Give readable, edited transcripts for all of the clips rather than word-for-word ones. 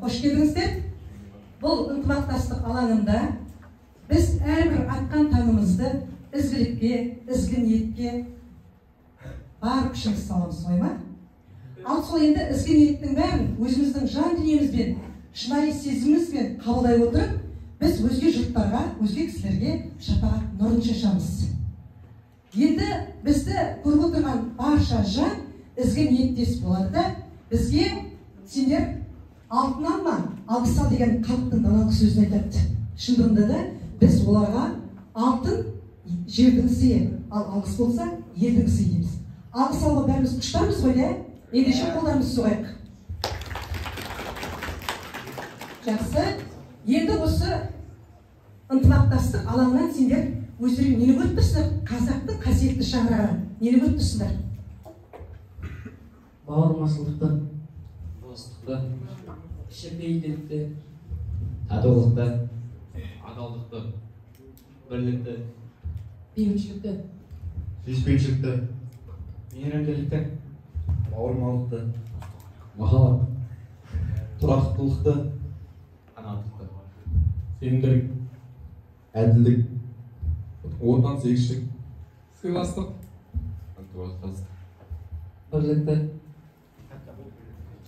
Қош келдіңіздер. Бұл ынтымақтастық алаңында біз әрбір атқан таңымызды ізгілікке, ізгі ниетке бар күшіміз саламыз, солай ма? Ал сол енді ізгі ниеттің бәрін өзіміздің жан дүниемізбен, шынайы сезімімізбен қабылдай отырып, біз өзге жұрттарға, өзге кісілерге шапағат нұрын шашамыз. Енді бізді көріп отырған барша жан ізгі ниеттес болады да, бізге сендер алтын алма, алғыс ал деген халықтың даналық сөзін айтады. Шындығында да біз оларға алтын жердің сыйы, ал алғыс болса елдің сыйы дейміз. Алғыс алуға бәріміз күштармыз ғой, ендеше қолдарымыз соғайық. Жақсы, енді осы ынтымақтастық алаңынан сендер өздерің нені көріп тұрсыңдар? Қазақтың қасиетті шаңырағын нені көріп тұрсыңдар? Бауырмашылдықты, достықты, шіркейлікті, татулықты, адалдықты, бірлікті, бейбітшілікті, сүйіспеншілікті, мейірімділікті, бауырмалдықты, махаббат, тұрақтылықты, қанағаттықты, сенімділік, әділдік, отансүйгіштік, сыйластық, ынтымақтастық, бірлікті.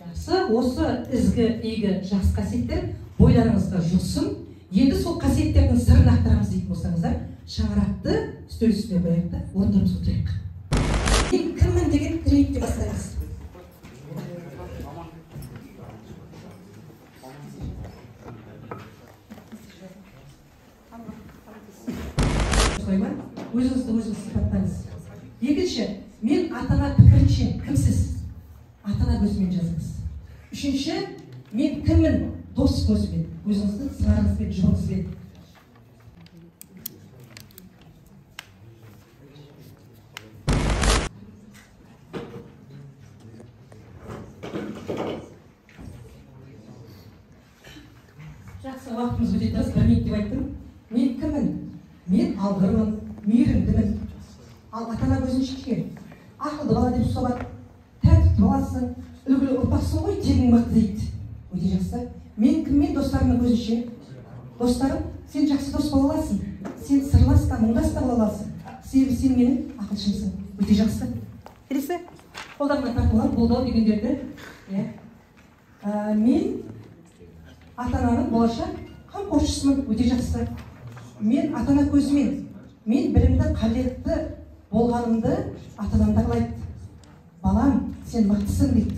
Жақсы, осы ізгі, игі, жақсы қасиеттер бойларыңызға жұқсын. Енді сол қасиеттердің сырын ақтарамыз дейтін болсаңыздар, шаңырақты үстел үстіне қояйық та, орындарымызға отырайық. Мен кіммін деген тренингті бастаймыз. Өзіңізді өзіңіз сипаттаңыз. Екінші, мен ата-ана пікірінше кімсіз? Ата-ана көзімен жазыңыз. Үшінші, мен кіммін? Дос көзімен, өзіңізді сыңарыңызбен, жұбыңызбен. Жақсы, уақытымыз өте тығыз, 1 минут деп айттым. Мен кіммін? Мен алғырмын, мейірімдімін. Ал ата-ана көзінше кем. Ақылды бала деп соғады. Тәртіпті баласың, үлгілі ұрпақсың ғой, тегің мықты дейді. Өте жақсы. Мен кіммен? Достарымның көзінше. Достарым, сен жақсы дос бола аласың. Сен сырлас та, мұңдас та бола аласың. Себебі сен менің ақылшымсың. Өте жақсы. Келесі, қолдарына тартылған қолдау дегендерді. Мен ата-ананың болашақ қамқоршысымын. Өте жақсы. Мен ата-ана көзімен, мен білімді, қабілетті болғанымды ата-анам да қалайды. Балам, сен мықтысың дейді.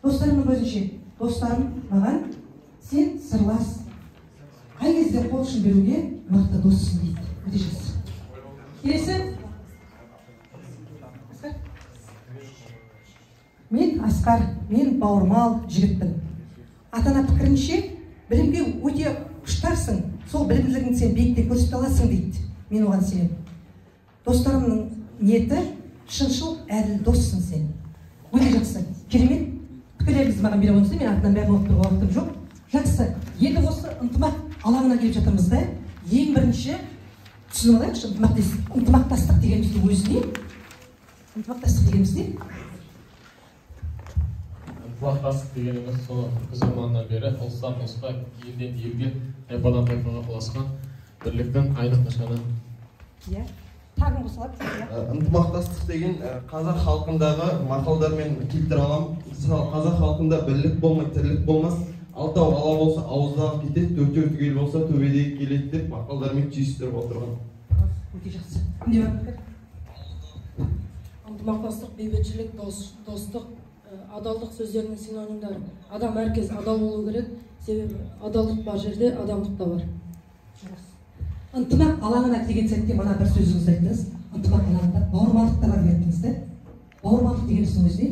Достарымның көзінше, достарым маған, сен сырлас. Қай кезде қол ұшын беруге мықты доссың дейді. Өте жақсы. Келесі. Мен Асқар, мен бауырмал жігітпін. Ата-ана пікірінше, білімге өте күштарсың. Сол білімділігін сен биікте көрсете аласың дейді. Мен оған сенемін. Достарымның ниеті шыншыл, әділ доссың сен. Өте жақсы. Керемет. Пікірлеріңізді маған бере қойыңыздар. Мен артынан бәрін оқып тұруға уақытым жоқ. Жақсы. Енді осы ынтымақ алаңына келіп жатырмыз да, ең бірінші түсініп алайықшы, ынтымақтастық дегеніміздің өзіне. Ынтымақтастық дегеніміз не? ынтымақтастық дегеніміз сол заманнан бері ұлыстан ұлысқа, елден елге, тайпадан тайпаға ұласқан бірліктің айнық нышаны. Иә. Тағын қосылады. Ынтымақтастық деген қазақ халқындағы мақалдармен келтіре аламын. Қазақ халқында бірлік болмай, тірлік болмас. Алтау ала болса ауыздағы кетеді, төртеу түгел болса төбедегі келеді деп мақалдармен түйістіріп отырған. Өте жақсы. Кімде бар пікір? Ынтымақтастық, бейбітшілік, достық, адалдық сөздерінің синонимдері. Адам әркез адал болу керек, себебі адалдық бар жерде адамдық та бар. Ынтымақ алаңына деген сәтте мана бір сөзіңізді айттыңыз. Ынтымақ алаңында бауырмалдық та бар дедіңіз да. Бауырмалдық дегеніміздің өзі не?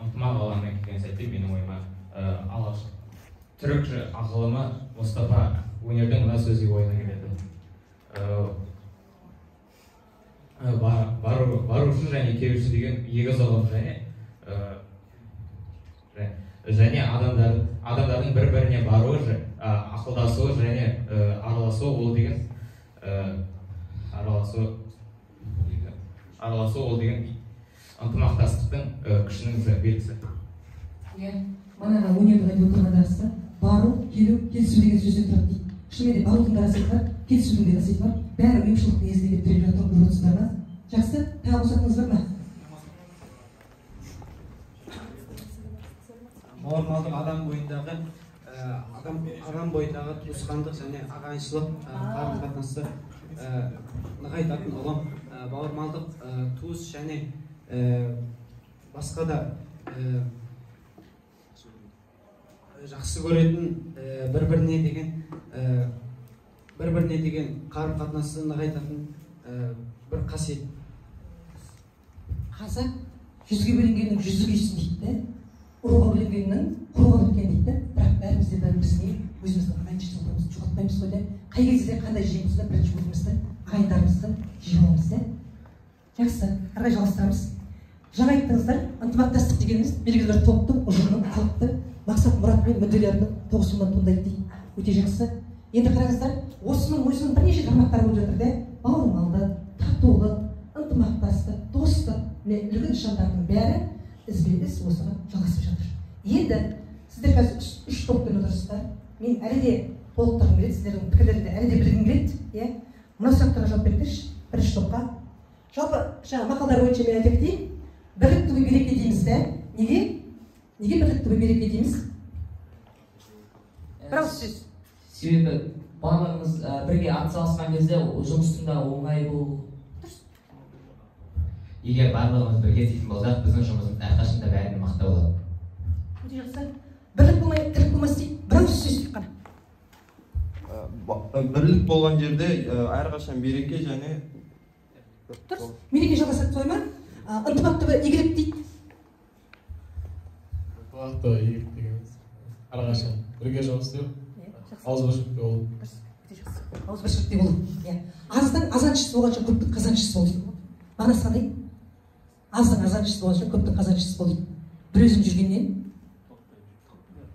Ынтымақ алаңына келген сәтте менің ойыма алғаш түрік ғалымы Мұстафа өнердің мына сөзі ойына келеді. Барушы және келуші деген егіз ұғым және адамдардың бір-біріне баруы, ақылдасуы және араласуы ол деген араласу ол деген ынтымақтастықтың күшінің белгісі. Манағы өнерді айтып отырған расы бару, келу, келісу деген сөзден тұрады дейді. Шынымен де барудың да қасиеті бар, келісудің де қасиеті бар. Бәрі ұйымшылық негізінде деп тіреп жатыр, көріп отырсыздар ма? Жақсы, тағы қосатыныңыз бар ма? Бауырмалдық адам бойындағы туысқандық және ағайыншылық қарым-қатынасты нығайтатын ұғым. Бауырмалдық туыс және басқа да жақсы көретін бір-біріне деген қарым-қатынасты нығайтатын бір қасиет. Қазақ жүзге бөлінгеннің жүзі күйсін дейді. Ұруға бөлінгеннің құруға біткен дейді. Бірақ бәріміз де бірімізге өзіміздің ағайыншылығымызды жоғалтпаймыз ғой да. Қай кезде қандай жейміз да бірінші өзімізді ағайындарымызды жиғамыз да. Жақсы, әрі жалғастырамыз. Жаңа айттыңыздар, ынтымақтастық дегеніміз белгілі бір топтың, ұжымның, халықтың мақсат мұрат пен мүдделерінің тоғысуынан туындайды дейді. Өте жақсы. Енді қараңыздар, осының өзінің бірнеше тармақтары болып жатыр да. Бауырмалдық, татулық, ынтымақтастық, достық, үлгі нышандардың бәрі ізбе-із осыған жалғасып жатыр. Енді сіздер қазір үш топпен отырсыздар. Мен әлі де толықтырғым келеді, сіздердің пікірлерді әлі де білгім келеді. Мына сұрақтарға жауап беріңдерші, бірінші топқа. Жалпы жаңа мақалдар бойынша мен айта кетейін. Бірлік түбі береке дейміз да. Неге бірлік түбі береке дейміз? Бір ауыз сөз. Себебі барлығымыз бірге атсалысқан кезде жұмыстың да оңай болу. Егер барлығымыз бірге істейтін болсақ, біздің жұмысымыз әрқашанда бәріне мақта болады. Өте жақсы. Бірлік болмай, тірлік болмас дейді. Бір ауыз сөз тек қана. Бірлік болған жерде әрқашан береке және дұрыс. Мереке жалғасады солай ма? Ынтымақты игілік дейді. Ынтымақты игілік дегеніміз әрқашан бірге жұмыс істеу, ауызбіршілікте болу. Ауызбіршілікте болу. Аздың азаншысы болған үшін көптің қазаншысы бол дейді. Мағынасы қандай? Аздың азаншысы болған үшін көптің қазаншысы бол дейді. Бір өзің жүргеннен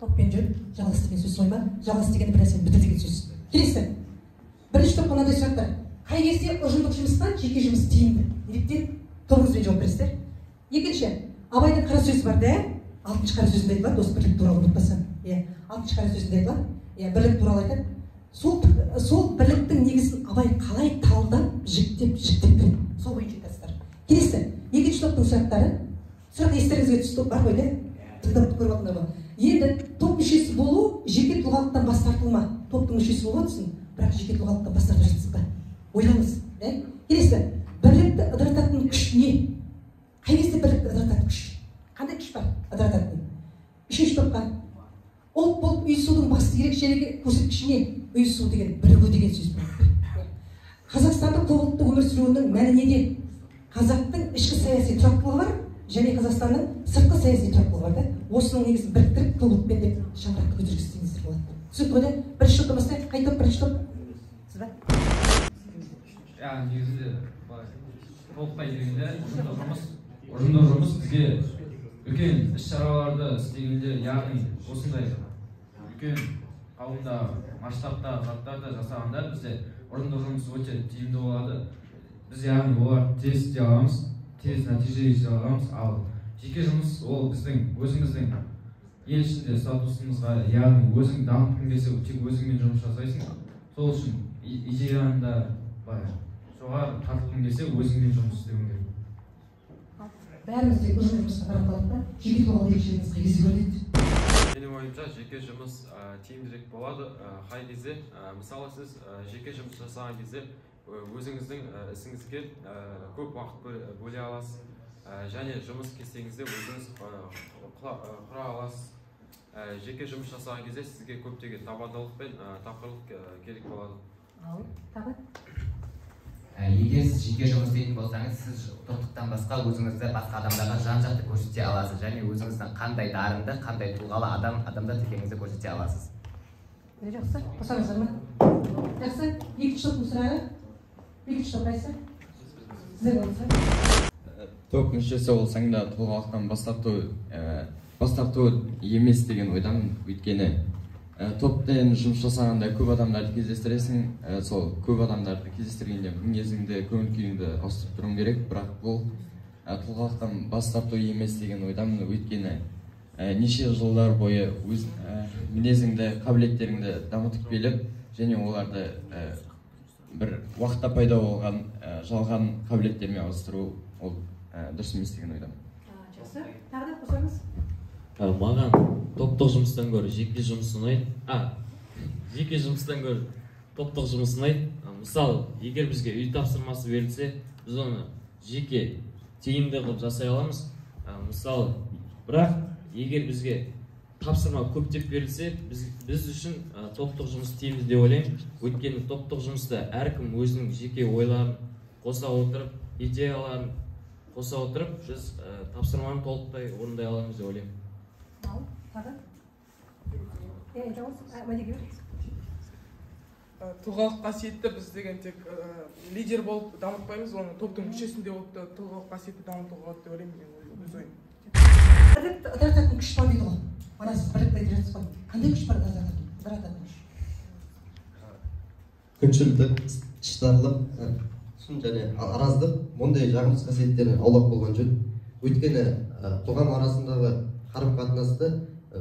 топпен жүр, жалғас деген сөз солай ма? Жалғас дегенді бір нәрсені бітір деген сөз. Келесі. Бірінші топқа мынандай сұрақтар. Қай кезде ұжымдық жұмыстан жеке жұмыс тиімді? Неліктен? Тобыңызбен жауап бересіздер. Екінші, Абайдың қара сөзі бар да, 6-шы қара сөзінде айтылады, осы бірлік туралы ұмытпасаң. 6-шы қара сөзінде айтылады, бірлік туралы айтады. Сол бірліктің негізін Абай қалай талдап, жіктеп береді. Сол бойынша айтасыздар. Келесі, екінші топтың сұрақтары. Сұрақ естеріңізге түсті бар ғой да? Тыңдап көріп алдыңдар ма? Енді топ мүшесі болу жеке тұлғалықтан бас тартылма. Топтың мүшесі болып отырсың, бірақ жеке тұлғалықтан бас тартып жатсың ба? Ойлаңыз. Келесі, бірлікті ыдырататын күш не? Қай кезде бірлікті ыдырататын күш? Қандай күш бар ыдырататын? Үшінші топқа. Ұлт болып ұйысудың басты ерекшелігі көрсеткіші не? Ұйысу деген, бірігу деген сөз бар. Қазақстандық көпұлтты өмір сүруінің мәні неде? Қазақтың ішкі саяси тұрақтылығы бар, және Қазақстанның сыртқы саяси тұрақтылығы бар да. Осының негізін біріктіріп көпұлтпен деп шаңырақты көтергізсеңіздер болады. Түсінікті ғой да? Бірінші топтан бастайық, қай топ бірінші топ? Сіз ба? Негізінде толықтай келгенде ұжымдық жұмыс бізге үлкен іс-шараларды істегенде, яғни осындай үлкен қауымда масштабта заттарды жасағанда бізде ұжымдық жұмыс өте тиімді болады. Біз яғни олар тез істей аламыз, тез нәтижеге жете аламыз. Ал жеке жұмыс ол біздің өзіміздің ел ішінде статусымызға, яғни өзің дамытқың келсе тек өзіңмен жұмыс жасайсың. Сол үшін идеяңда жоғары тартылғың келсе өзіңмен жұмыс істеуің керек. Бәрімізде ұжым жұмысқа таратылады, жеке тұлғалық ерекшелігіңіз қай кезде көрінеді? Менің ойымша жеке жұмыс тиімдірек болады. Қай кезде, мысалы сіз жеке жұмыс жасаған кезде өзіңіздің ісіңізге көп уақыт бөле аласыз, және жұмыс кестеңізде өзіңіз құра аласыз. Жеке жұмыс жасаған кезде сізге көптеген табандылық пен тапқырлық керек болады. Ал, тағы? Егер сіз жеке жұмыс істейтін болсаңыз, сіз топтықтан басқа өзіңізді басқа адамдарға жан-жақты көрсете аласыз, және өзіңіздің қандай дарынды, қандай тұлғалы адамзат екеніңізді көрсете аласыз. Жақсы, қосамыздар ма? Жақсы, екінші топтың сұрағы? Екінші топ қайсы? Сіздер болса? Топ мүшесі болсаң да тұлғалықтан бас тарту емес деген ойдамын, өйткені топпен жұмыс жасағанда көп адамдарды кездестіресің, сол көп адамдарды кездестіргенде мінезіңді, көңіл күйіңді ауыстырып тұруың керек, бірақ бұл тұлғалықтан бас тарту емес деген ойдамын, өйткені неше жылдар бойы өз мінезіңді, қабілеттеріңді дамытып келіп, және оларды бір уақытта пайда болған жалған қабілеттермен ауыстыру ол дұрыс емес деген ойдамын. Жақсы. Тағы да қосаңыз. Маған топтық жұмыстан гөрі жеке жұмыс ұнайды. Жеке жұмыстан гөрі топтық жұмыс ұнайды. Мысалы, егер бізге үй тапсырмасы берілсе, біз оны жеке тиімді қылып жасай аламыз. Мысалы, бірақ егер бізге тапсырма көптеп берілсе, біз үшін топтық жұмыс тиімді деп ойлаймын. Өйткені топтық жұмыста әркім өзінің жеке ойларын қоса отырып, идеяларын қоса отырып, біз тапсырманы толықтай орындай аламыз деп ойлаймын. Тұлғалық қасиетті біз деген тек лидер болып дамытпаймыз, оны топтың мүшесінде болып та тұлғалық қасиетті дамытуға деп ойлаймын, өз ойым. Ыдырататын күш бар дейді ғой. Ана сіз бірлікті айтып жатсыз ғой. Қандай күш бар ыдырататын күш? Күншілдік, шыдамдылық, және араздық мұндай жағымсыз қасиеттерден аулақ болған жөн. Өйткені қоғам арасындағы қарым-қатынасты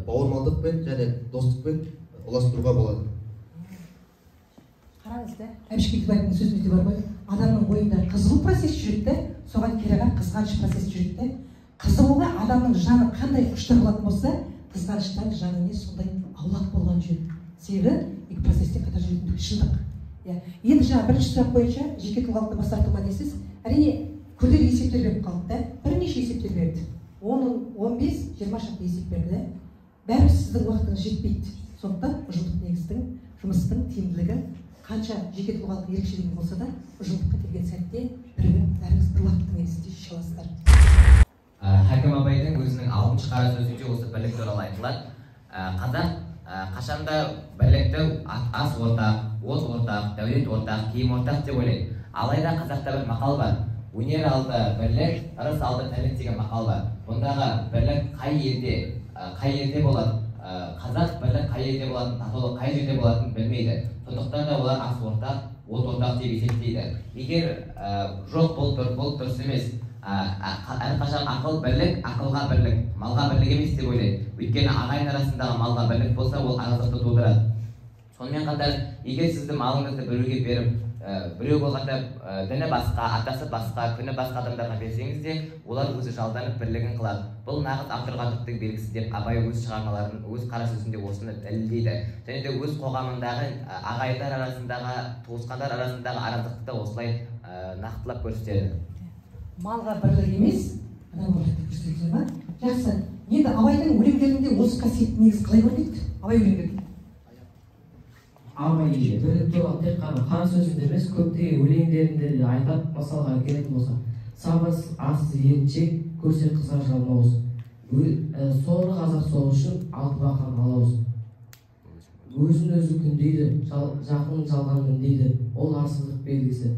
бауырмалдықпен және достықпен ұластыруға болады. Қараңыз да, Әбіш Кекілбаевтың сөзінде бар ғой, адамның бойында қызығу процесі жүреді, соған кереған қызғаныш процесі жүреді. Қызығуға адамның жаны қандай күшті болатын болса, қызғаныштан жанына сондай аулақ болған жөн. Себебі екі процесте қатар жүретін шындық. Енді жаңа бірінші сұрақ бойынша жеке тұлғалықты бас тартуға дейсіз. Әрине күрделі есептер беріп қалды да, бірнеше есептер берді. 10, 15, 20 шақты есеп берді. Бәрі сіздің уақытыңыз жетпейді. Сондықтан ұжымдық негіздің жұмыстың тиімділігі қанша жеке тұлғалық ерекшелігі болса да, ұжымдыққа келген сәтте бәріңіз бір уақыттың негізінде шеше аласыздар. Хәкім Абайдың өзінің алтыншы қара сөзінде осы бірлік туралы айтылады. Қазақ қашанда бірлікті ас ортақ, от ортақ, дәулет ортақ, киім ортақ деп ойлайды. Алайда қазақта бір мақал бар. Өнер алды бірлік, ырыс алды тірлік деген мақал бар. Бұндағы бірлік қай елде болады? Қазақ бірлік қай елде болатынын, татулық қай жерде болатынын білмейді. Сондықтан да олар ас ортақ, от ортақ деп есептейді. Егер жоқ бұл дұрыс емес. Әрқашан ақыл бірлік, ақылға бірлік, малға бірлік емес деп ойлайды. Өйткені ағайын арасындағы малға бірлік болса, ол араздықты тудырады. Сонымен қатар, егер сізді малыңызды біреуге беріп, біреу болғанда діні басқа, атасы басқа, күні басқа адамдарға берсеңіз де, олар өзі жалданып бірлігін қылады. Бұл нағыз автұрғандықтың белгісі деп Абай өз шығармаларын, өз қара сөзінде осыны дәлелдейді. Және де өз қоғамындағы ағайындар арасындағы, туысқандар арасындағы араздықты осылай нақтылап көрсетеді. Малға бірлік емес, адам бірлікті көрсетеді ма? Жақсы. Енді Абайдың өлеңдерінде осы қасиет негіз қалай бар дейді? Абай өлеңдерінде. Абай бірлік туралы тек қана қара сөзінде емес, көптеген өлеңдерінде де айтады. Мысалға келетін болса, сабырсыз арсыз еріншек, көрсе қызар жалмауыз. Сорлы қазақ сол үшін алты бақан алауыз. Өзін өзі күндейді, жақын жалғанмын дейді. Ол арсыздық белгісі.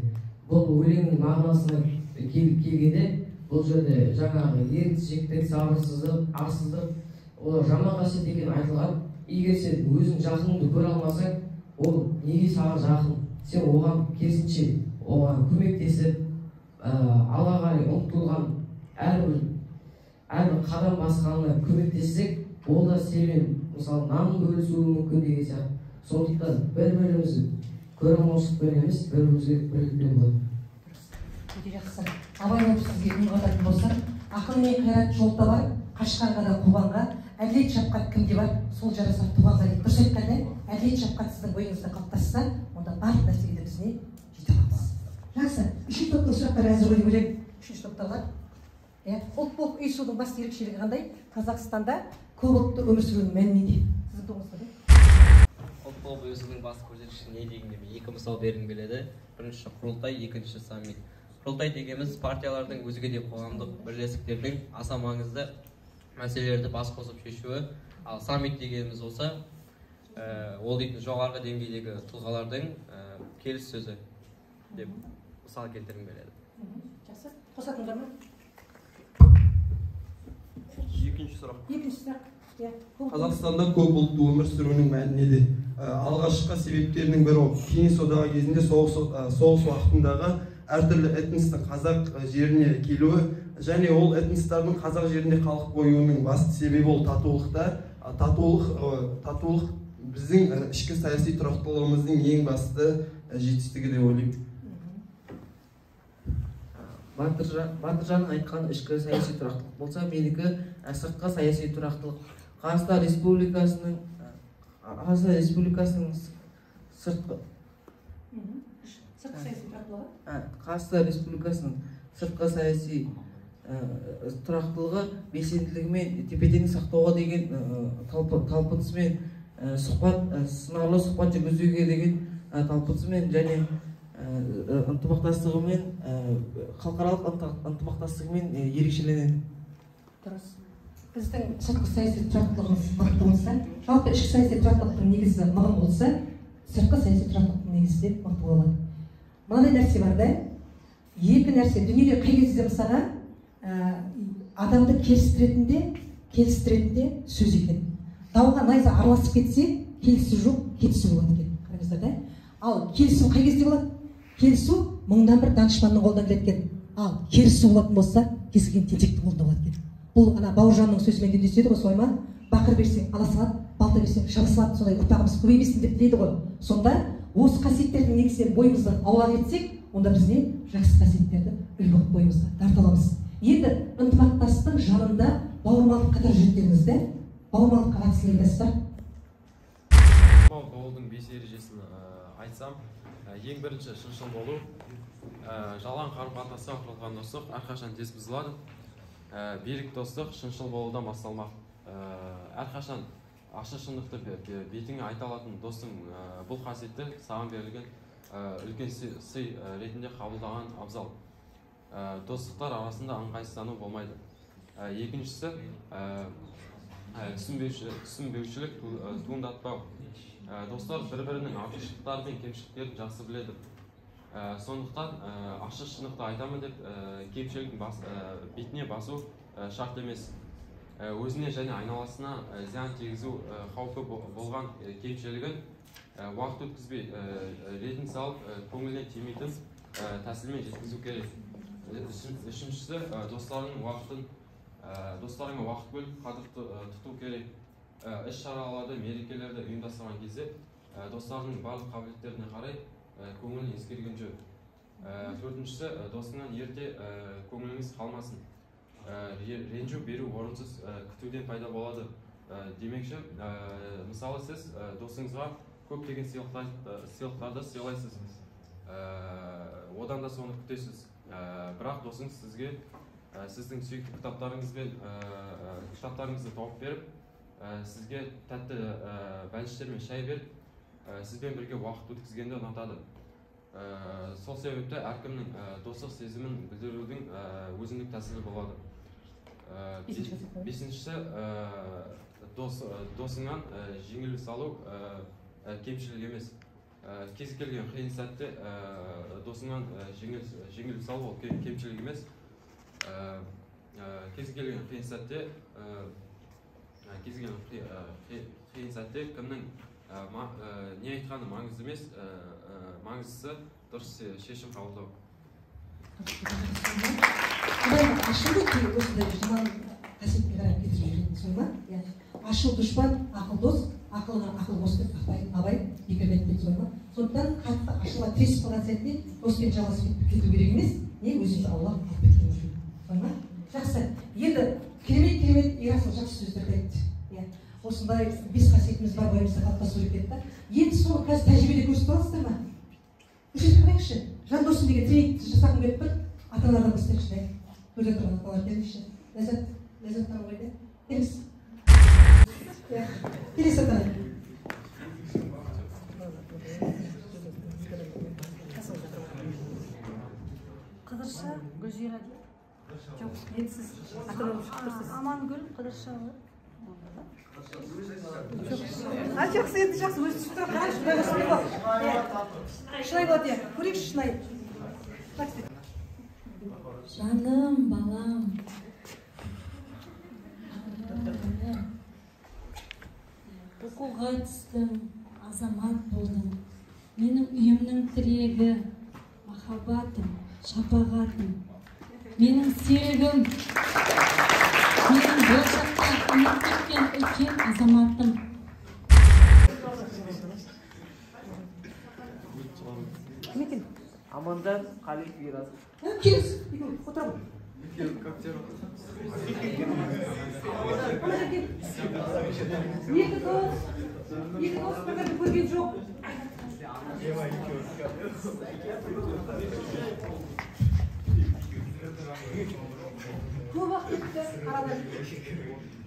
Бұл өлеңнің мағынасына келгенде, бұл жерде жаңағы еріншектік, сабырсыздық, арсыздық, олар жаман қасиет екені айтылған. Егер сен өзің жақыныңды көре алмасаң, ол неге саған жақын? Сен оған керісінше оған көмектесіп, алға қарай ұмтылған әрбір қадам басқанына көмектессек, ол да сенімен мысалы нанын бөлісуі мүмкін деген сияқты. Сондықтан бір-бірімізді көреалмаушылықпен емес, бір-бірімізге бірлікпен болады. Өте жақсы. Абай болып сізге үн қататын болса, ақыл мен қайрат жолда бар, қашқанға да қуғанға, әділет шапқат кімде бар, сол жарасар туғанға дейді. Дұрыс айтқанда, әділет шапқат сіздің бойыңызда қалыптасса, онда барлық нәрсеге бізіне жете аламыз. Жақсы. Үшінші топтың сұрақтары әзір деп ойлаймын. Үшінші топтағылар. Ұлт болып ұйысудың басты ерекшелігі қандай? Қазақстанда көпұлтты өмір сүруінің мәні неде? Сіздің тоғыңызда да? Ұлт болып ұйысудың басты көрсеткіші не дегенде мен екі мысал бергім келеді. Бірінші құрылтай, екінші саммит. Құрылтай дегеніміз партиялардың өзге де қоғамдық бірлестіктердің аса маңызды мәселелерді бас қосып шешуі. Ал саммит дегеніміз болса, ол дейтін жоғарғы деңгейдегі тұлғалардың келіссөзі деп мысал келтіргім келеді. Жақсы. Қосатындар ма? Екінші сұрақ. Екінші сұрақ. Қазақстанда көп ұлтты өмір сүруінің мәні неде? Алғашқы себептерінің бірі Кеңес одағы кезінде соғыс уақытындағы әртүрлі этностың қазақ жеріне келуі, және ол этностардың қазақ жерінде қалып қоюының басты себебі ол татулықта. Татулық біздің ішкі саяси тұрақтылығымыздың ең басты жетістігі деп ойлаймын. Батыржанның айтқан ішкі саяси тұрақтылық болса, менікі сыртқы саяси тұрақтылық. Қазақстан Республикасының сыртқы саяси тұрақтылығы белсенділігі мен тепе-теңдік сақтауға деген талпынысымен сынарлы сұхбат жүргізуге деген талпынысымен және ынтымақтастығымен халықаралық ынтымақтастығымен ерекшеленеді. Дұрыс. Біздің сыртқы саяси тұрақтылығымыз мықты болса, жалпы ішкі саяси тұрақтылықтың негізі мығым болса, сыртқы саяси тұрақтылықтың негізі де мықты болады. Мынадай нәрсе бар да, екі нәрсе дүниеде қай кезде мысалға адамды келістіретінде сөз екен. Дауға найза араласып кетсе, келісу жоқ, кетісу болады екен. Қараңыздар да. Ал келісу қай кезде болады? Келісу мыңнан бір данышпанның қолынан келеді екен. Ал керісу болатын болса, кез келген тентектің қолында болады екен. Бұл Бауыржанның сөзімен де деседі ғой, солай ма? Бақыр берсең ала салады, балта берсең шаба салады, сондай ұрпағымыз көбеймесін деп тілейді ғой. Сонда осы қасиеттердің негізінен бойымызды аулақ етсек, онда біз не? Жақсы қасиеттерді үлгі қылып бойымызды дарта аламыз. Енді ынтымақтастықтың жанында бауырмалдық қатар жүргеніңізде бауырмалдыққа қатысты айтасыздар. Болудың 5 ережесін айтсам, ең бірінші шыншыл болу, жалған қарым-қатынасқа құрылған достық әрқашан тез бұзылады. Берік достық шыншыл болудан басталмақ. Әрқашан ашық шындықты бетіңе айта алатын достың бұл қасиетті саған берілген үлкен сый ретінде қабылдаған абзал. Достықтар арасында ыңғайсыздану болмайды. Екіншісі, түсінбеушілік туындатпау. Достар бір-бірінің артықшылықтары мен кемшіліктерін жақсы біледі. Сондықтан ашық шындықты айтамын деп кемшіліктің бетіне басу шарт емес. Өзіне және айналасына зиян тигізу қаупі болған кемшілігін уақыт өткізбей ретін салып көңіліне тимейтін тәсілмен жеткізу керек. Үшіншісі, достарыңа уақыт бөліп қадір тұту керек. Іс-шараларды, мерекелерді ұйымдастырған кезде достардың барлық қабілеттеріне қарай көңілін ескерген жөн. Төртіншісі, досыңнан ерте көңіліңіз қалмасын. Ренжу беру орынсыз күтуден пайда болады. Демекші, мысалы сіз досыңызға көптеген сыйлықтарды сыйлайсыз. Одан да соны күтесіз. Бірақ досыңыз сізге сіздің сүйікті кітаптарыңызды тауып беріп, сізге тәтті бәліштер мен шай беріп, сізбен бірге уақыт өткізгенді ұнатады. Сол себепті әркімнің достық сезімін білдірудің өзіндік тәсілі болады. Бесіншісі, досыңнан жеңіліс алу кемшілік емес. Кез келген қиын сәтте досыңнан жеңіліс алу ол кемшілік емес. Кез келген қиын сәтте кімнің не айтқаны маңызды емес, маңыздысы дұрыс шешім қабылдау. Ашылды осындай жаман қасиетке қарап кетіп жүретін сол ма? Ашыл дұшпан, ақыл дос, ақылға ақыл қос деп абай бекер айтты сол ма? Сондықтан қатты ашылға тіресіп қалған сәтте доспен жалғасып кету керек емес, не өзімді аулақ алып кеткен жөн. Сол ма? Жақсы. Енді керемет Ерасыл жақсы сөздерді айтты. Осындай 5 қасиетіміз бар, бойымызда қалыптасу керек та. Енді соны қазір тәжірибеде көрсетіп аласыздар ма? Көрсетіп қояйықшы. Жан досым деген тренингті жасағым келіп тұр. Ата-аналардан бастайықшы. Көрген тұрған аталар келіңізші. Ләззат тану қайда? Келіңіз. Келесі ата-ана. Қыдырша Гүлжира дейді. Жоқ, енді сіз ата-анамыз шығып тұрсыз. Амангүл Қыдырша ғой. Жақсы, енді жақсы, өзі түсіп тұра қарай, шынай болады. Шынай болады, көрейікші шынай. Жаным, балам. Оқуға түстім, азамат болдым. Менің үйімнің тірегі, махаббатым, шапағатым. менің серігім, менің болашақта үміт еткен үлкен азаматым. Кім екен? Аманжан Қалиев Мирас. Келіңіз, отырамын. Екі дос бір-бірін көрген жоқ. Көп уақыт өтті арада.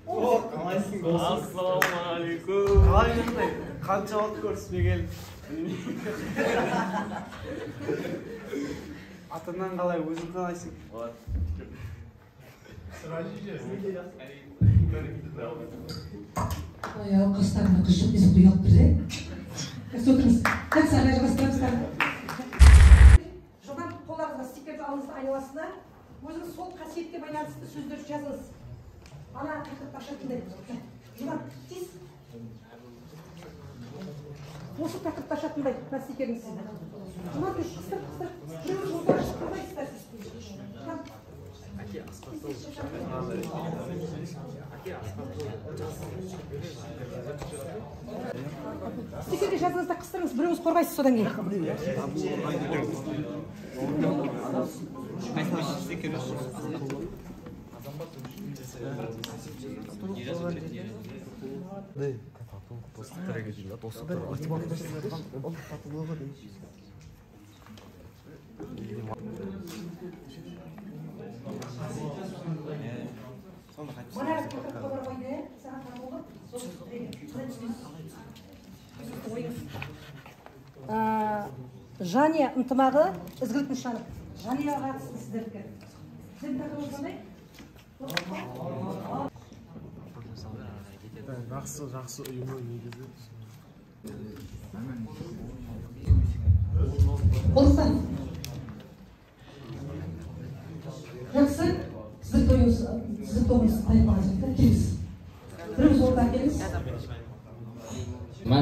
Қалайсың досым? Ассалаумағалейкум. Қалай жүрсің? Қанша уақыт көріспеген? Атыңнан қалай, өзің қалайсың? Ой, қастарына қыз жоқ, бізі құйылып тұр, Осы отырыңыз. Как сағай жығастырамыздар. Жодан қолдарыңызға стикерді алыңыз айналасына. Өзіңіз сол қасиетке байланысты сөздер жазыңыз. Ана тақырыпты ашатындай. Жодан, тез. Осы тақырыпты ашатындай стикеріңіз. Жодан, қыстыр. Біреуі жолдар шыққандай істерсіз. Стикерге жазыңыз да қыстырыңыз, біреуіңіз қорғайсыз содан кейін. Жания ынтымағы ізгілік нышаны. Жанияға қатысты сіздердікі. Сіздің тақырыбыңыз қандай? Жақсы ұйымның негізі. Болыстан. Жақсы, сіздің тойыңыз аяқталған жақта келіңіз. Біріміз орта келіңіз.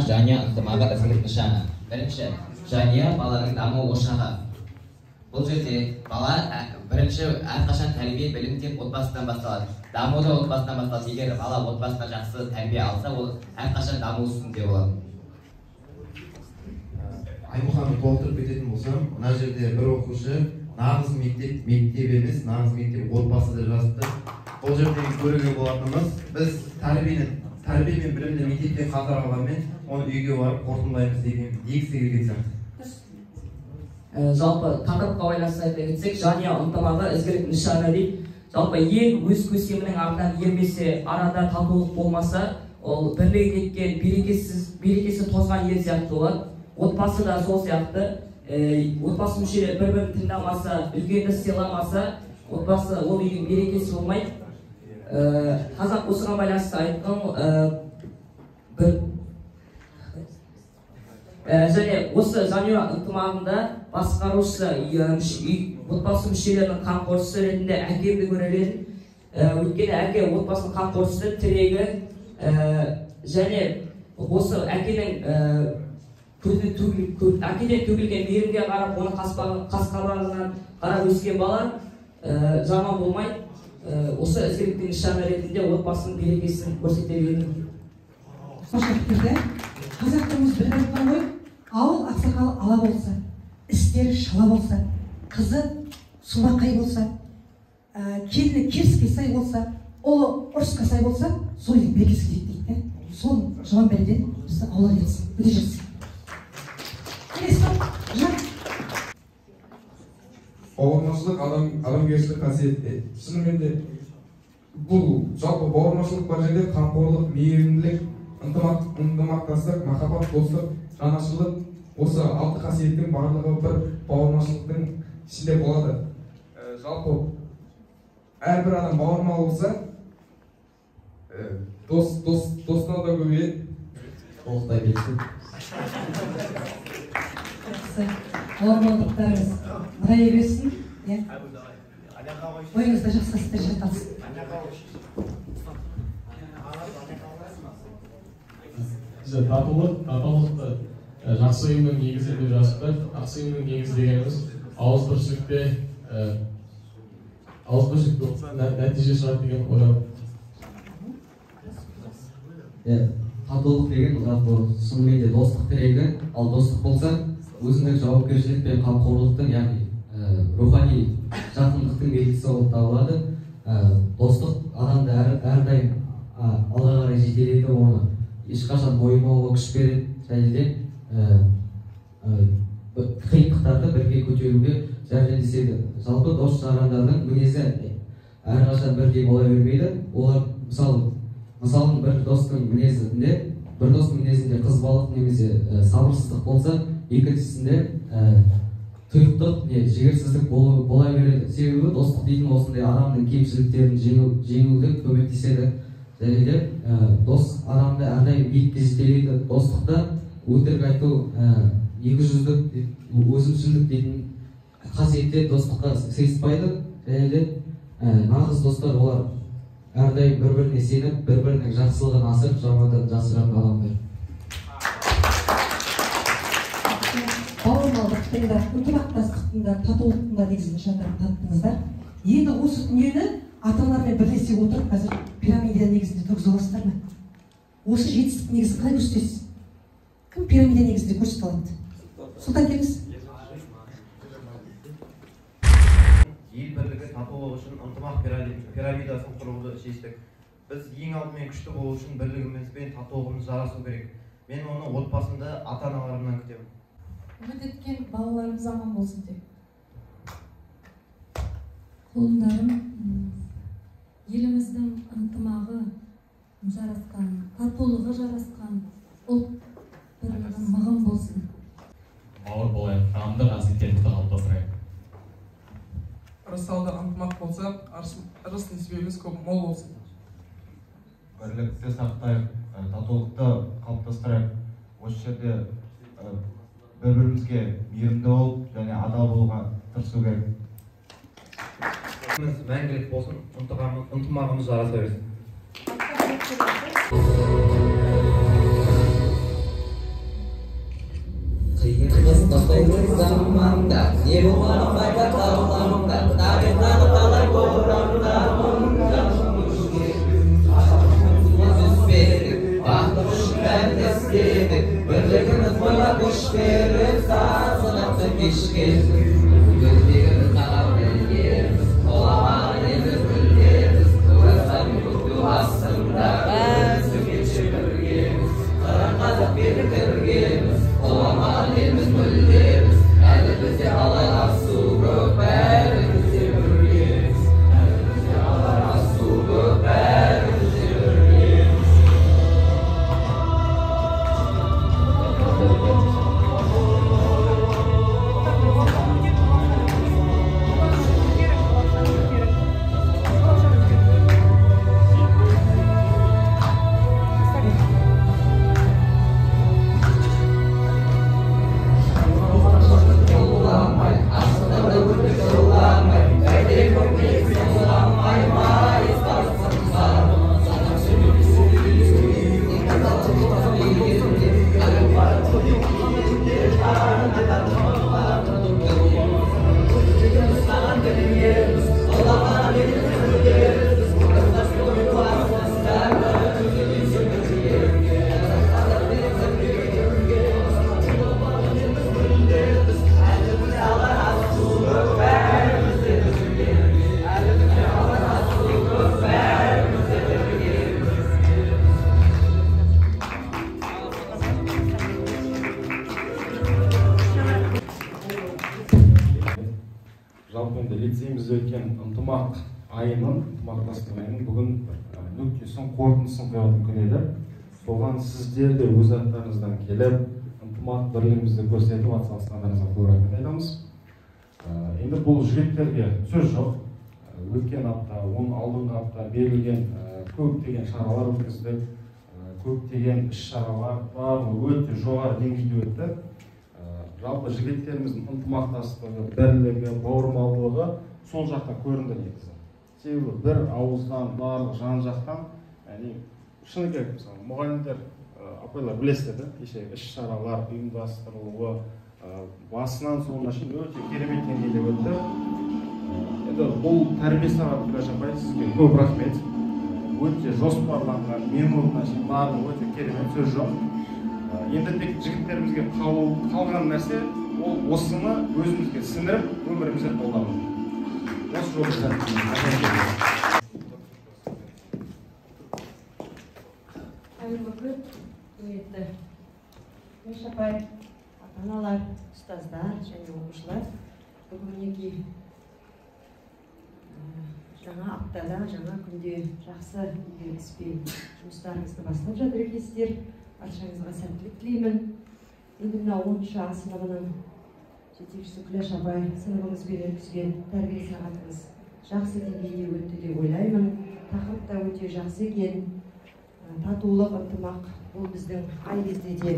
Жания ынтымағы ізгілік нышаны. Бірінші, жания баланың даму ошағы. Бұл жерде бала бірінші әрқашан тәрбие білім тек отбасыдан басталады. Даму да отбасыдан басталады. Егер бала отбасына жақсы тәрбие алса, ол әрқашан даму үстінде болады. Аймұханды толтырып кететін болсам, мына жерде бір оқушы нағыз мектеп емес, нағыз мектеп отбасы деп жазыпты. Бұл жердегі көруге болатынымыз, біз тәрбие мен білімді мектептен қатар алғанмен, оны үйге барып қорытындылаймыз деген егісі келген сияқты. Жалпы тақырыпқа байланысты айта кетсек, жания ынтымағы ізгілік нышаны дейді. Жалпы ел өз көсемінің артынан ермесе, арада татулық болмаса, ол бірлігі кеткен, берекесі тозған ел сияқты болады. Отбасы да сол сияқты. Отбасы мүшелері бір-бірін тыңдамаса, үлкенді сыйламаса, отбасы ол үйдің берекесі болмайды. Қазақ осыған байланысты айтқан және осы жанұя ынтымағында басқарушы отбасы мүшелерінің қамқоршысы ретінде әкемді көреледім. Өйткені әке отбасының қамқоршысы, тірегі және осы әкенің әкеден төгілген мейірімге қарап, оны қас-қабағынан қарап өскен бала жаман болмайды. Осы ізгіліктің нышаны ретінде отбасының берекесін көрсетеледі. Қазақтығымыз бір айтқан ғой, ауыл ақсақалы ала болса, істері шала болса, қызы субақай болса, келіні керіске сай болса, ұлы ұрысқа сай болса, сол үйдің берекесі кетеді дейді. Сол жаман бәледен бізді аулақ етсін. Өте жақсы. Бауырмашылық адамгершілік қасиетте. Шынымен де бұл жалпы бауырмашылық бар жерде қамқорлық, мейірімділік, ынтымақтастық, махаббат, достық, жанашырлық, осы 6 қасиеттің барлығы бір бауырмашылықтың ішінде болады. Жалпы әрбір адам бауырмал болса, достар да көбейеді. Толықтай берсін. Бауырмалдықтарыңыз нығая берсін. Ойыңызда жақсы қасиеттер жаталсын. Татулықты жақсы ұйымның негізі деп жазыпты. Жақсы ұйымның негізі дегеніміз ауызбіршілікте ауызға жетті болса нәтиже шығады деген ойлаймын. Татулық деген жалпы шынымен де достық тірегі, ал достық болса өзіндік жауапкершілік пен қамқорлықтың, яғни рухани жақындықтың белгісі болып табылады. Достық адамды әрдайым алға қарай жетелейді, оны ешқашан мойымауға күш береді, және де қиындықтарды бірге көтеруге жәрдемдеседі. Жалпы дос жарандардың мінезі әрқашан бірдей бола бермейді. Олар мысалы бір достың мінезінде қызбалық немесе сабырсыздық болса, екіншісінде тұйықтық не жігерсіздік бола береді. Себебі достық дейтін осындай адамның кемшіліктерін жеңуге көмектеседі. Және де дос адамды әрдайым биікке жетелейді. Достықта өтірік айту, екіжүздік, өзімшілдік дейтін қасиеттер достыққа сыйыспайды. Және де нағыз достар олар әрдайым бір-біріне сеніп, бір-бірінің жақсылығын асырып, жамандан жасыратын адамдар. Бауырмалдықтың да, ынтымақтастықтың да, татулықтың да негізін нышандарын таптыңыздар. Енді осы дүниені ата-аналармен бірлесе отырып, қазір пирамида негізінде тұрғыза аласыздар ма? Осы жетістік негізін қалай көрсетесіз? Кім пирамида негізінде көрсете алады? Сұлтан келіңіз. Ел бірлігі, татулығы үшін ынтымақ пирамидасын құруды шештік. Біз ең алдымен күшті болу үшін бірлігіміз бен татулығымыз жарасу керек. Мен оны отбасымда ата-аналарымнан күтемін. Үміт еткен балаларымыз аман болсын деп. Құлындарым, еліміздің ынтымағы жарасқан, татулығы жарасқан, ұлт бірлігі мығым болсын. Бауыр болайық, қамды қасиеттерді қалыптастырайық. Ырысалда ынтымақ болса, ырыс несібеміз көп мол болсын. Бірлікті сақтайық, татулықты қалыптастырайық. Осы жерде бір-бірімізге мейірімді болып, және адал болуға тырысу керек. Мәңгілік болсын, ынтымағымыз жараса берсін. Қиын-қыстық заманда, не болғанын байқатарламында, тарихтағы талай борандармында үзбедік, бақыт үшін бәрін істедік, бірлігіміз бойға күш беріп, сазынақты кешкендік. Көздегіміз қағар білгеніміз, оламаған еліміз білгеніміз, көрсем күту астында бәрісі кеші біргеміз, қыран қазақ беріп біргеміз, оламаған еліміз мүлдеміз, әлі бізде алай асу көп, бәріміз де біргеміз, әлі бізде алай асу көп, бәріміз де біргеміз. лицейімізде өткен ынтымақ айының, ынтымақтастық айының бүгін нүктесін, қорытындысын қоятын күн еді. Соған сіздер де өз аттарыңыздан келіп, ынтымақ бірлігімізді көрсетіп атсалысқандарыңызға көп рахмет айтамыз. Енді бұл жігіттерге сөз жоқ. Өткен апта, оның алдыңғы апта берілген көптеген шаралар өткіздік, көптеген іс-шаралар өте жоғары деңгейде өтті. Жалпы жігіттеріміздің ынтымақтастығы, бірлігі, бауырмалдығы сол жақта көрінді негізі. Себебі бір ауыздан, барлық жан-жақтан, шыны керек, мысалы, мұғалімдер, апайлар білесіздер, кеше іс-шаралар ұйымдастырылуы басынан соңына шейін өте керемет деңгейде өтті. енді бұл тәрбие сағаты күләш апай, сізге көп рахмет. Өте жоспарланған, минутына шейін барлығы өте керемет, сөз жоқ. Енді тек жігіттерімізге қалған нәрсе ол осыны өзімізге сіңіріп өмірімізде қолдану. Осы жолда қайырлы күн, құрметті күләш апай, ата-аналар, ұстаздар және оқушылар. Бүгін мінекей жаңа аптада, жаңа күнде жақсы іспен жұмыстарыңызды бастап жатыр екенсіздер. Баршаңызға сәттілік тілеймін. Енді мына 10-шы А сыныбының жетекшісі күләш апай сыныбымызбен өткізген тәрбие сағатымыз жақсы деңгейде өтті деп ойлаймын. Тақырып та өте жақсы екен. Татулық, ынтымақ бұл біздің қай кезде де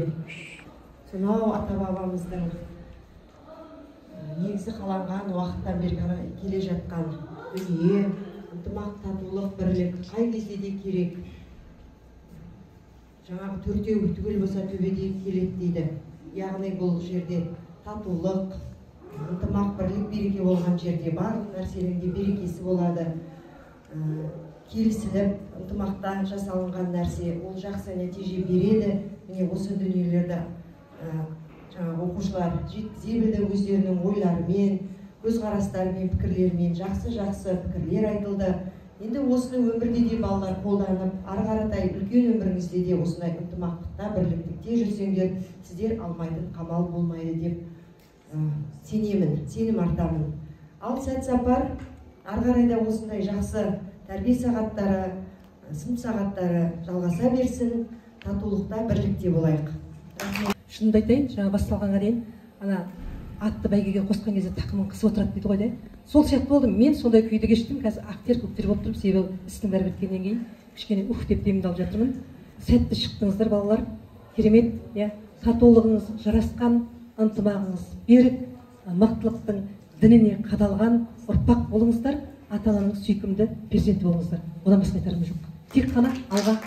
сонау ата-бабамыздың негізі қаланған уақыттан бері келе жатқан дүние, ынтымақ, татулық, бірлік қай кезде де керек. Жаңағы төртеу түгел болса төбеде келеді дейді. Яғни бұл жерде татулық, ынтымақ, бірлік, береке болған жерде барлық нәрсенің де берекесі болады. Келісіліп, ынтымақтан жасалынған нәрсе ол жақсы нәтиже береді. Міне осы дүниелерді оқушылар жеткізе білді, өздерінің ойларымен, көзқарастарымен, пікірлерімен жақсы пікірлер айтылды. Енді осыны өмірде де балалар қолданып, ары қаратай үлкен өміріңізде де осындай ынтымақтықта, бірліктікте жүрсеңдер, сіздер алмайтын қамал болмайды деп сенемін, сенім артамын. Ал сәт сапар ары қарайда осындай жақсы тәрбие сағаттары, сынып сағаттары жалғаса берсін, татулықта, бірлікте болайық. Шынымды айтайын, жаңа басталғанға дейін ана атты бәйгеге қосқан кезде тақымын қысып отырады дейді ғой, сол сияқты болдым. Мен сондай күйді кештім, қазір актер көктер болып тұрып, себебі істің бәрі біткеннен кейін кішкене ух деп демімді алып жатырмын. Сәтті шықтыңыздар балалар, керемет, татулығыңыз жарасқан, ынтымағыңыз берік, мықтылықтың дініне қадалған ұрпақ болыңыздар, ата-ананың сүйкімді перзенті болыңыздар. Одан басқа айтарым жоқ. Тек қана алға.